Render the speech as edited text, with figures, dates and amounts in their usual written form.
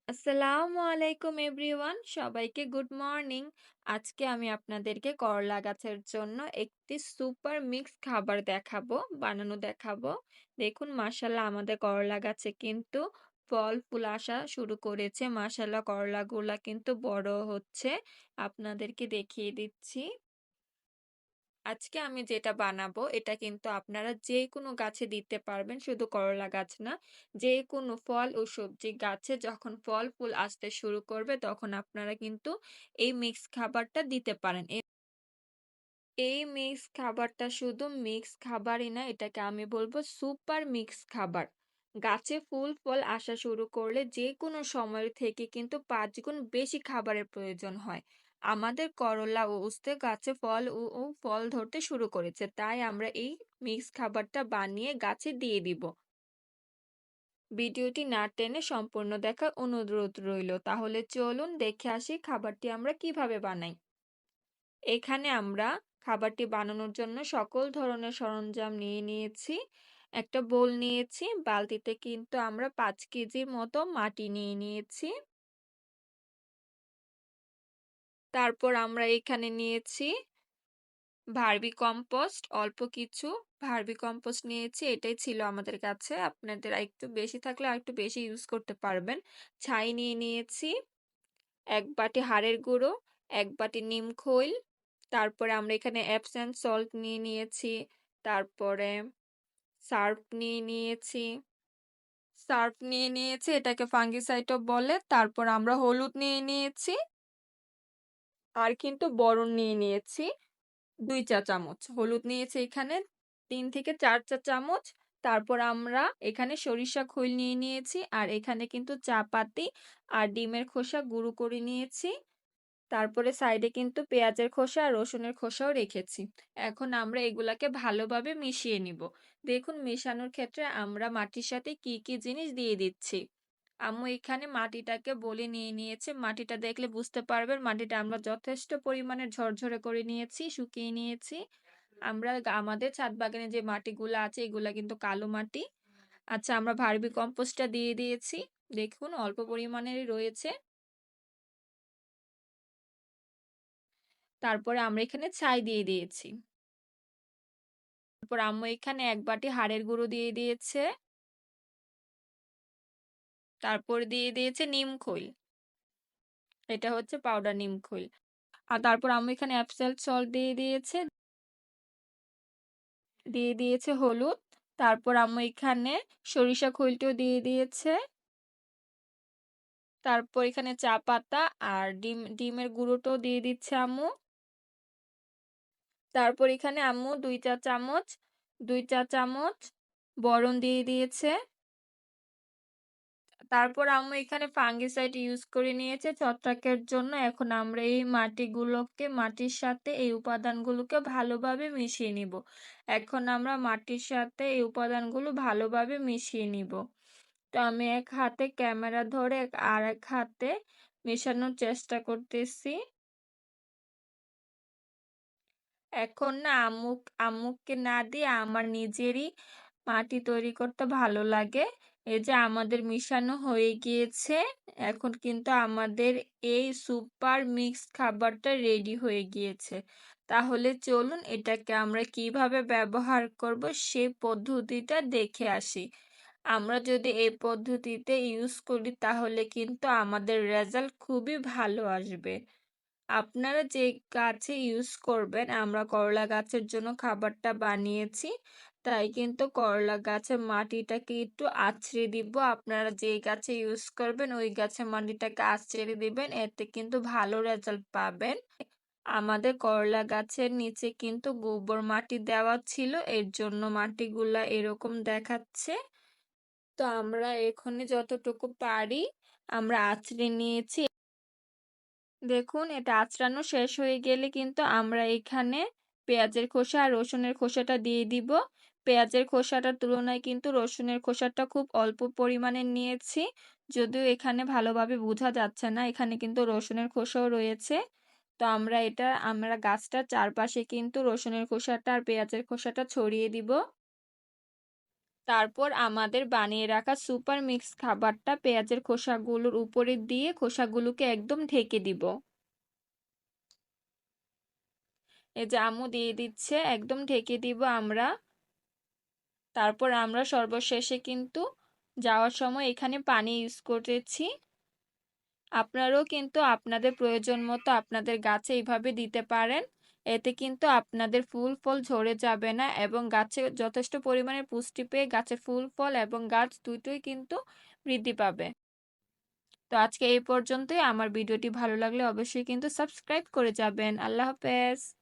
আসসালামু আলাইকুম এভরিওয়ান, সবাইকে গুড মর্নিং। আজকে আমি আপনাদেরকে করলা গাছের জন্য একটি সুপার মিক্স খাবার বানানো দেখাবো। দেখুন মাশাআল্লাহ আমাদের করলা গাছে কিন্তু ফল ফুল আসা শুরু করেছে। মাশাআল্লাহ করলাগুলা কিন্তু বড় হচ্ছে। আপনাদেরকে দেখিয়ে দিচ্ছি। আজকে আমি যেটা বানাবো এটা কিন্তু আপনারা যেকোনো গাছে দিতে পারবেন, শুধু করলা গাছ না। যেকোনো ফল ও সবজি গাছে যখন ফল ফুল আসতে শুরু করবে তখন আপনারা কিন্তু এই মিক্স খাবারটা দিতে পারেন। এই মিক্স খাবারটা শুধু মিক্স খাবারই না, এটাকে আমি বলবো সুপার মিক্স খাবার। গাছে ফুল ফল আসা শুরু করলে যে কোনো সময় থেকে কিন্তু ৫ গুণ বেশি খাবারের প্রয়োজন হয়। আমাদের করলা ও উস্তে গাছে ফল ও ফল ধরতে শুরু করেছে, তাই আমরা এই মিক্স খাবারটা বানিয়ে গাছে দিয়ে দিব। ভিডিওটি না টেনে সম্পূর্ণ দেখার অনুরোধ রইল। তাহলে চলুন দেখে আসি খাবারটি আমরা কিভাবে বানাই। এখানে আমরা খাবারটি বানানোর জন্য সকল ধরনের সরঞ্জাম নিয়ে নিয়েছি। একটা বোল নিয়েছি, বালতিতে কিন্তু আমরা ৫ কেজির মতো মাটি নিয়ে নিয়েছি। তারপর আমরা এখানে নিয়েছি ভার্মি কম্পোস্ট, অল্প কিছু ভার্মি কম্পোস্ট নিয়েছি, এটাই ছিল আমাদের কাছে। আপনাদের আরেকটু বেশি থাকলে আরেকটু বেশি ইউজ করতে পারবেন। ছাই নিয়ে নিয়েছি, ১ বাটি হাড়ের গুঁড়ো, ১ বাটি নিম খৈল, তারপরে আমরা এখানে এপসম সল্ট নিয়ে নিয়েছি, তারপরে সার্ফ নিয়ে নিয়েছি, এটাকে ফাঙ্গিসাইডও বলে। তারপর আমরা হলুদ নিয়ে নিয়েছি, আর কিন্তু বোরন নিয়ে নিয়েছি ২ চা চামচ। হলুদ নিয়েছি এখানে ৩ থেকে ৪ চা চামচ। তারপর আমরা এখানে সরিষা খৈল নিয়ে নিয়েছি, আর এখানে কিন্তু চা পাতি আর ডিমের খোসা গুঁড়ো করে নিয়েছি। তারপরে সাইডে কিন্তু পেঁয়াজের খোসা আর রসুনের খোসাও রেখেছি। এখন আমরা এগুলাকে ভালোভাবে মিশিয়ে নিব। দেখুন মেশানোর ক্ষেত্রে আমরা মাটির সাথে কি কি জিনিস দিয়ে দিচ্ছি। আম্মু এখানে মাটিটাকে বলে নিয়ে নিয়েছে। মাটিটা দেখলে বুঝতে পারবেন মাটিটা আমরা যথেষ্ট পরিমাণে ঝরঝরে করে নিয়েছি, শুকিয়ে নিয়েছি। আমরা আমাদের ছাদ বাগানে যে মাটিগুলা আছে এগুলা কিন্তু কালো মাটি। আচ্ছা, আমরা ভার্মি কম্পোস্টটা দিয়ে দিয়েছি। দেখুন অল্প পরিমাণেরই রয়েছে। তারপরে আমরা এখানে ছাই দিয়ে দিয়েছি। তারপর আম্মু এখানে ১ বাটি হাড়ের গুঁড়ো দিয়ে দিয়েছে। তারপর দিয়ে দিয়েছে নিম খৈল। এটা হচ্ছে পাউডার নিম খৈল। আর তারপর আম্মু এখানে অ্যাপসেল সল্ট দিয়ে দিয়েছে হলুদ। তারপর আম্মু এখানে সরিষা খৈলটাও দিয়ে দিয়েছে। তারপর এখানে চা পাতা আর ডিমের গুঁড়োটাও দিয়ে দিচ্ছে আম্মু। তারপর এখানে আম্মু ২ চা চামচ বোরন দিয়ে দিয়েছে। তারপর আম্মু এখানে ফাঙ্গিসাইড ইউজ করে নিয়েছে ছত্রাকের জন্য। এখন আমরা এই মাটির সাথে এই উপাদানগুলোকে ভালোভাবে মিশিয়ে নিব। এখন আমরা মাটির সাথে এই উপাদানগুলো ভালোভাবে মিশিয়ে নিব। তো আমি এক হাতে ক্যামেরা ধরে আর এক হাতে মেশানোর চেষ্টা করতেছি। এখন না আম্মুকে না দিয়ে আমার নিজেরই মাটি তৈরি করতে ভালো লাগে। এই যে আমাদের মিশানো হয়ে গিয়েছে। এখন কিন্তু আমাদের এই সুপার মিক্স খাবারটা রেডি হয়ে গিয়েছে। তাহলে চলুন এটাকে আমরা কিভাবে ব্যবহার করব সেই পদ্ধতিটা দেখে আসি। আমরা যদি এই পদ্ধতিতে ইউজ করি তাহলে কিন্তু আমাদের রেজাল্ট খুবই ভালো আসবে। আপনারা যে গাছে ইউজ করবেন, আমরা করলা গাছের জন্য খাবারটা বানিয়েছি, তাই কিন্তু করলা গাছের মাটিটাকে একটু আঁচড়ে দিব। আপনারা যে গাছে ইউজ করবেন ওই গাছের মাটিটাকে আঁচড়ে দিবেন, এতে কিন্তু ভালো রেজাল্ট পাবেন। আমাদের করলা গাছের নিচে কিন্তু গোবর মাটি দেওয়া ছিল, এর জন্য মাটিগুলা এরকম দেখাচ্ছে। তো আমরা এখানে যতটুকু পারি আমরা আঁচড়ে নিয়েছি। দেখুন এটা আঁচড়ানো শেষ হয়ে গেলে কিন্তু আমরা এখানে পেঁয়াজের খোসা আর রসুনের খোসাটা দিয়ে দিব। পেঁয়াজের খোসাটার তুলনায় কিন্তু রসুনের খোসাটা খুব অল্প পরিমাণে নিয়েছি, যদিও এখানে ভালোভাবে বোঝা যাচ্ছে না, এখানে কিন্তু রসুনের খোসাও রয়েছে। তো আমরা গাছটার চারপাশে কিন্তু রসুনের খোসাটা আর পেঁয়াজের খোসাটা ছড়িয়ে দিব। তারপর আমাদের বানিয়ে রাখা সুপার মিক্স খাবারটা পেঁয়াজের খোসাগুলোর উপরে দিয়ে খোসাগুলোকে একদম ঢেকে দিব। এই যে আম্মু দিয়ে দিচ্ছে, একদম ঢেকে দিব আমরা। তারপর আমরা সর্বশেষে কিন্তু যাওয়ার সময় এখানে পানি ইউজ করেছি। আপনারাও কিন্তু আপনাদের প্রয়োজন মতো আপনাদের গাছে এইভাবে দিতে পারেন। এতে কিন্তু আপনাদের ফুল ফল ঝরে যাবে না এবং গাছে যথেষ্ট পরিমাণে পুষ্টি পেয়ে গাছে ফুল ফল এবং গাছ দুটোই কিন্তু বৃদ্ধি পাবে। তো আজকে এই পর্যন্তই। আমার ভিডিওটি ভালো লাগলে অবশ্যই কিন্তু সাবস্ক্রাইব করে যাবেন। আল্লাহ হাফেজ।